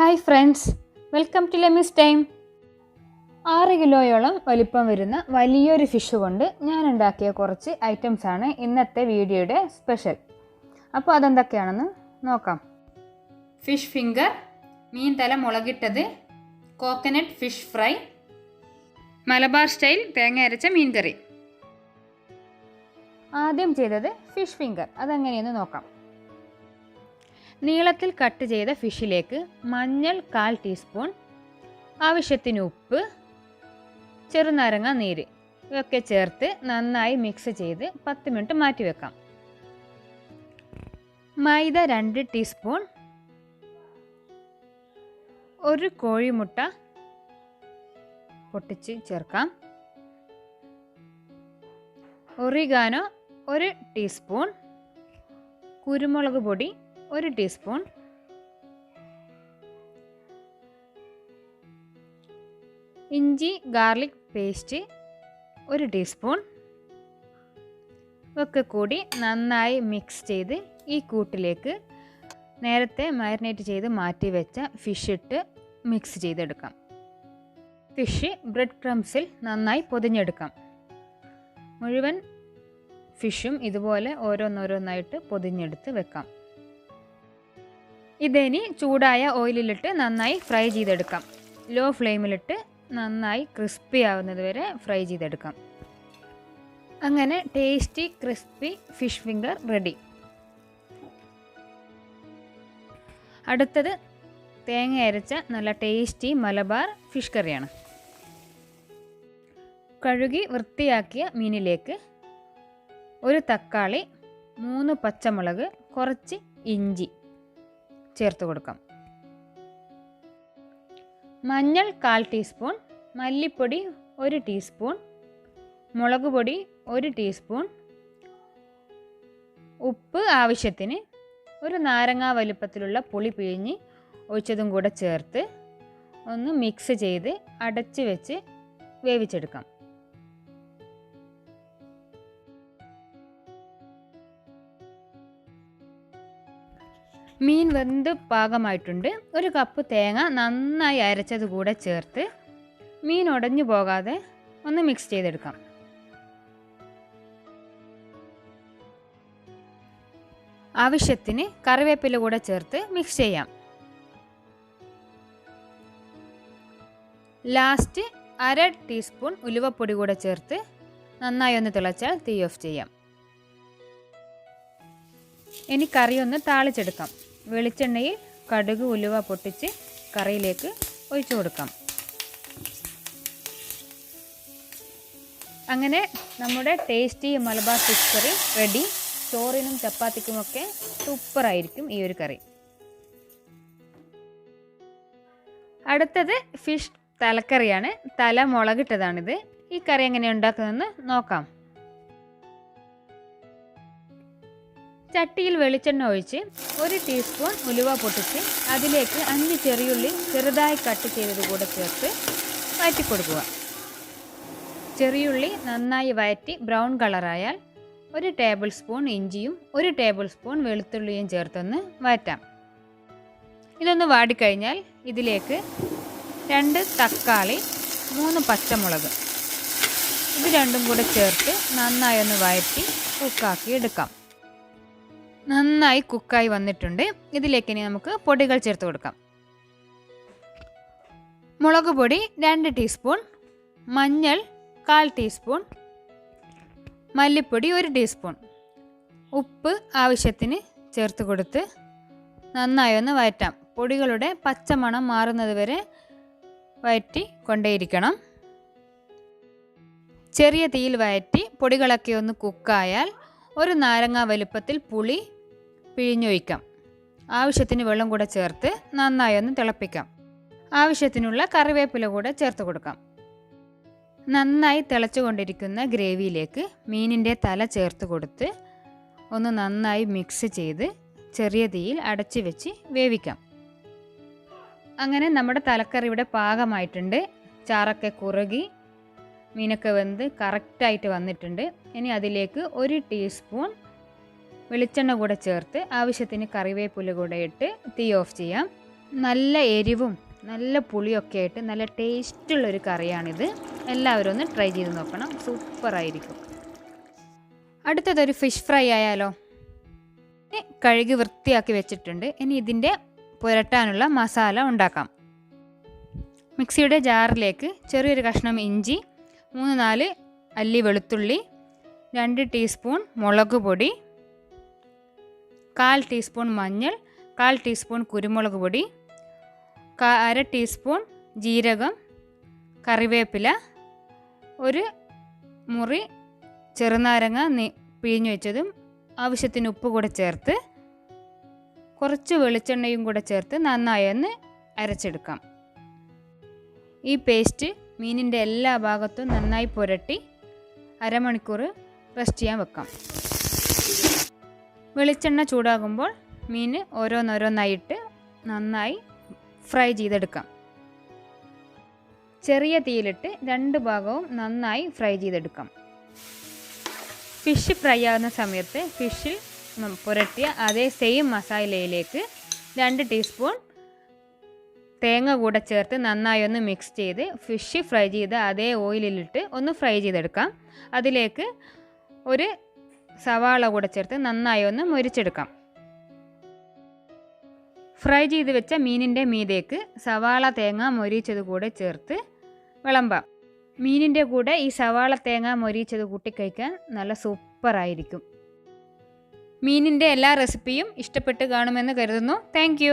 Hi friends, welcome to ലെമിസ് time. 6 കിലോയോളം വലിപ്പം വരുന്ന വലിയൊരു ഫിഷ് കൊണ്ട് ഞാൻ ഉണ്ടാക്കിയ കുറച്ച് ഐറ്റംസാണ് ഇന്നത്തെ വീഡിയോയുടെ സ്പെഷ്യൽ. അപ്പോൾ അതെന്തൊക്കെയാണെന്ന് നോക്കാം. ഫിഷ് ഫിംഗർ, മീൻ തല മുളകിട്ടത്, coconut fish fry, Malabar style തേങ്ങ അരച്ച മീൻ കറി. ആദ്യം ചെയ്തത് ഫിഷ് ഫിംഗർ. അതെങ്ങനെയെന്ന് നോക്കാം. നീളത്തിൽ കട്ട് ചെയ്ത ഫിഷിലേക്ക് മഞ്ഞൾ 1/4 ടീസ്പൂൺ, ആവശ്യത്തിന് ഉപ്പ്, ചെറുനാരങ്ങ നീര് ഇവയൊക്കെ ചേർത്ത് നന്നായി മിക്സ് ചെയ്ത് 10 മിനിറ്റ് മാറ്റി വെക്കാം. മൈദ 2 ടീസ്പൂൺ, ഒരു കോഴിമുട്ട പൊട്ടിച്ച് ചേർക്കാം. ഒറിഗാനോ 1 ടീസ്പൂൺ, കുരുമുളക് പൊടി 1 ടീസ്പൂൺ, ഇഞ്ചി ഗാർലിക് പേസ്റ്റ് 1 ടീസ്പൂൺ ഒക്കെ കൂടി നന്നായി മിക്സ് ചെയ്ത് ഈ കൂട്ടിലേക്ക് നേരത്തെ മാരിനേറ്റ് ചെയ്ത് മാറ്റി വെച്ച ഫിഷ് ഇട്ട് മിക്സ് ചെയ്തെടുക്കാം. ഫിഷ് ബ്രെഡ് ക്രംസിൽ നന്നായി പൊതിഞ്ഞെടുക്കാം. മുഴുവൻ ഫിഷും ഇതുപോലെ ഓരോന്നോരോന്നായിട്ട് പൊതിഞ്ഞെടുത്ത് വെക്കാം. ഇതിനി ചൂടായ ഓയിലിലിട്ട് നന്നായി ഫ്രൈ ചെയ്തെടുക്കാം. ലോ ഫ്ലെയിമിലിട്ട് നന്നായി ക്രിസ്പി ആവുന്നത് വരെ ഫ്രൈ ചെയ്തെടുക്കാം. അങ്ങനെ tasty crispy fish finger ready. അടുത്തത് തേങ്ങ അരച്ച നല്ല ടേസ്റ്റി മലബാർ ഫിഷ് കറിയാണ്. കഴുകി വൃത്തിയാക്കിയ മീനിലേക്ക് 1 തക്കാളി, 3 പച്ചമുളക്, കുറച്ച് ഇഞ്ചി ചേർത്ത് കൊടുക്കാം. മഞ്ഞൾ 1/4 ടീസ്പൂൺ, മല്ലിപ്പൊടി 1 ടീസ്പൂൺ, മുളക് പൊടി 1 ടീസ്പൂൺ, ഉപ്പ് ആവശ്യത്തിന്, ഒരു നാരങ്ങ വലുപ്പത്തിലുള്ള പുളി പിഴിഞ്ഞ് ഒഴിച്ചതും കൂടെ ചേർത്ത് ഒന്ന് മിക്സ് ചെയ്ത് അടച്ച് വെച്ച് വേവിച്ചെടുക്കാം. മീൻ വെന്ത് പാകമായിട്ടുണ്ട്. 1 കപ്പ് തേങ്ങ നന്നായി അരച്ചത് കൂടെ ചേർത്ത് മീൻ ഉടഞ്ഞു പോകാതെ ഒന്ന് മിക്സ് ചെയ്തെടുക്കാം. ആവശ്യത്തിന് കറിവേപ്പില കൂടെ ചേർത്ത് മിക്സ് ചെയ്യാം. ലാസ്റ്റ് 1/2 ടീസ്പൂൺ ഉലുവപ്പൊടി കൂടെ ചേർത്ത് നന്നായി ഒന്ന് തിളച്ചാൽ തീ ഓഫ് ചെയ്യാം. ഇനി കറി ഒന്ന് താളിച്ചെടുക്കാം. വെളിച്ചെണ്ണയിൽ കടുക് ഉലുവ പൊട്ടിച്ച് കറിയിലേക്ക് ഒഴിച്ചു കൊടുക്കാം. അങ്ങനെ നമ്മുടെ tasty Malabar fish curry ready. ചോറിനും ചപ്പാത്തിക്കുമൊക്കെ സൂപ്പറായിരിക്കും ഈ ഒരു കറി. അടുത്തത് ഫിഷ് തലക്കറിയാണ്. തല മുളകിട്ടതാണിത്. ഈ കറി എങ്ങനെ ഉണ്ടാക്കുന്നതെന്ന് നോക്കാം. ചട്ടിയിൽ വെളിച്ചെണ്ണ ഒഴിച്ച് 1 ടീസ്പൂൺ ഉലുവ പൊട്ടിച്ച് അതിലേക്ക് 5 ചെറിയുള്ളി ചെറുതായി കട്ട് ചെയ്തത് കൂടെ ചേർത്ത് വഴറ്റി കൊടുക്കുക. ചെറിയുള്ളി നന്നായി വഴറ്റി ബ്രൗൺ കളറായാൽ 1 ടേബിൾ സ്പൂൺ ഇഞ്ചിയും 1 ടേബിൾ സ്പൂൺ വെളുത്തുള്ളിയും ചേർത്തൊന്ന് വഴറ്റാം. ഇതൊന്ന് വാടിക്കഴിഞ്ഞാൽ ഇതിലേക്ക് 2 തക്കാളി, 3 പച്ചമുളക് ഇത് രണ്ടും കൂടെ ചേർത്ത് നന്നായി ഒന്ന് വഴറ്റി കുക്കാക്കി എടുക്കാം. നന്നായി കുക്കായി വന്നിട്ടുണ്ട്. ഇതിലേക്ക് ഇനി നമുക്ക് പൊടികൾ ചേർത്ത് കൊടുക്കാം. മുളക് പൊടി 2 ടീസ്പൂൺ, മഞ്ഞൾ 1/4 ടീസ്പൂൺ, മല്ലിപ്പൊടി 1 ടീസ്പൂൺ, ഉപ്പ് ആവശ്യത്തിന് ചേർത്ത് കൊടുത്ത് നന്നായി ഒന്ന് വഴറ്റാം. പൊടികളുടെ പച്ചമണം മാറുന്നത് വരെ വഴറ്റി കൊണ്ടേയിരിക്കണം. ചെറിയ തീയിൽ വഴറ്റി പൊടികളൊക്കെ ഒന്ന് കുക്കായാൽ 1 നാരങ്ങ വലുപ്പത്തിൽ പുളി പിഴിഞ്ഞൊഴിക്കാം. ആവശ്യത്തിന് വെള്ളം കൂടെ ചേർത്ത് നന്നായി ഒന്ന് തിളപ്പിക്കാം. ആവശ്യത്തിനുള്ള കറിവേപ്പില കൂടെ ചേർത്ത് കൊടുക്കാം. നന്നായി തിളച്ചുകൊണ്ടിരിക്കുന്ന ഗ്രേവിയിലേക്ക് മീനിൻ്റെ തല ചേർത്ത് കൊടുത്ത് ഒന്ന് നന്നായി മിക്സ് ചെയ്ത് ചെറിയ തീയിൽ അടച്ച് വെച്ച് വേവിക്കാം. അങ്ങനെ നമ്മുടെ തലക്കറി ഇവിടെ പാകമായിട്ടുണ്ട്. ചാറൊക്കെ കുറുകി മീനൊക്കെ വെന്ത് കറക്റ്റായിട്ട് വന്നിട്ടുണ്ട്. ഇനി അതിലേക്ക് 1 ടീസ്പൂൺ വെളിച്ചെണ്ണ കൂടെ ചേർത്ത് ആവശ്യത്തിന് കറിവേപ്പില കൂടെ ഇട്ട് തീ ഓഫ് ചെയ്യാം. നല്ല എരിവും നല്ല പുളിയൊക്കെ ആയിട്ട് നല്ല ടേസ്റ്റുള്ളൊരു കറിയാണിത്. എല്ലാവരും ഒന്ന് ട്രൈ ചെയ്ത് നോക്കണം, സൂപ്പറായിരിക്കും. അടുത്തതൊരു ഫിഷ് ഫ്രൈ ആയാലോ. കഴുകി വൃത്തിയാക്കി വെച്ചിട്ടുണ്ട്. ഇനി ഇതിൻ്റെ പുരട്ടാനുള്ള മസാല ഉണ്ടാക്കാം. മിക്സിയുടെ ജാറിലേക്ക് ചെറിയൊരു കഷ്ണം ഇഞ്ചി, 3-4 അല്ലി വെളുത്തുള്ളി, 2 ടീസ്പൂൺ മുളക് പൊടി, 1/4 ടീസ്പൂൺ മഞ്ഞൾ, 1/4 ടീസ്പൂൺ കുരുമുളക് പൊടി, 1/2 ടീസ്പൂൺ ജീരകം, കറിവേപ്പില, ഒരു മുറി ചെറുനാരങ്ങ പിഴിഞ്ഞു വെച്ചതും, ആവശ്യത്തിന് ഉപ്പ് കൂടെ ചേർത്ത് കുറച്ച് വെളിച്ചെണ്ണയും കൂടെ ചേർത്ത് നന്നായി ഒന്ന് അരച്ചെടുക്കാം. ഈ പേസ്റ്റ് മീനിൻ്റെ എല്ലാ ഭാഗത്തും നന്നായി പുരട്ടി അരമണിക്കൂർ റെസ്റ്റ് ചെയ്യാൻ വെക്കാം. വെളിച്ചെണ്ണ ചൂടാകുമ്പോൾ മീൻ ഓരോന്നോരോന്നായിട്ട് നന്നായി ഫ്രൈ ചെയ്തെടുക്കാം. ചെറിയ തീയിലിട്ട് 2 ഭാഗവും നന്നായി ഫ്രൈ ചെയ്തെടുക്കാം. ഫിഷ് ഫ്രൈ ആകുന്ന സമയത്ത് ഫിഷിൽ പുരട്ടിയ അതേ സെയിം മസാലയിലേക്ക് 2 ടീസ്പൂൺ തേങ്ങ കൂടെ ചേർത്ത് നന്നായി ഒന്ന് മിക്സ് ചെയ്ത് ഫിഷ് ഫ്രൈ ചെയ്ത് അതേ ഓയിലിലിട്ട് ഒന്ന് ഫ്രൈ ചെയ്തെടുക്കാം. അതിലേക്ക് ഒരു സവാള കൂടെ ചേർത്ത് നന്നായി ഒന്ന് മൊരിച്ചെടുക്കാം. ഫ്രൈ ചെയ്ത് വെച്ച മീനിൻ്റെ മീതേക്ക് സവാള തേങ്ങ മൊരിച്ചത് കൂടെ ചേർത്ത് വിളമ്പാം. മീനിൻ്റെ കൂടെ ഈ സവാള തേങ്ങ മൊരിച്ചത് കൂട്ടി കഴിക്കാൻ നല്ല സൂപ്പറായിരിക്കും. മീനിൻ്റെ എല്ലാ റെസിപ്പിയും ഇഷ്ടപ്പെട്ട് കാണുമെന്ന് കരുതുന്നു. താങ്ക്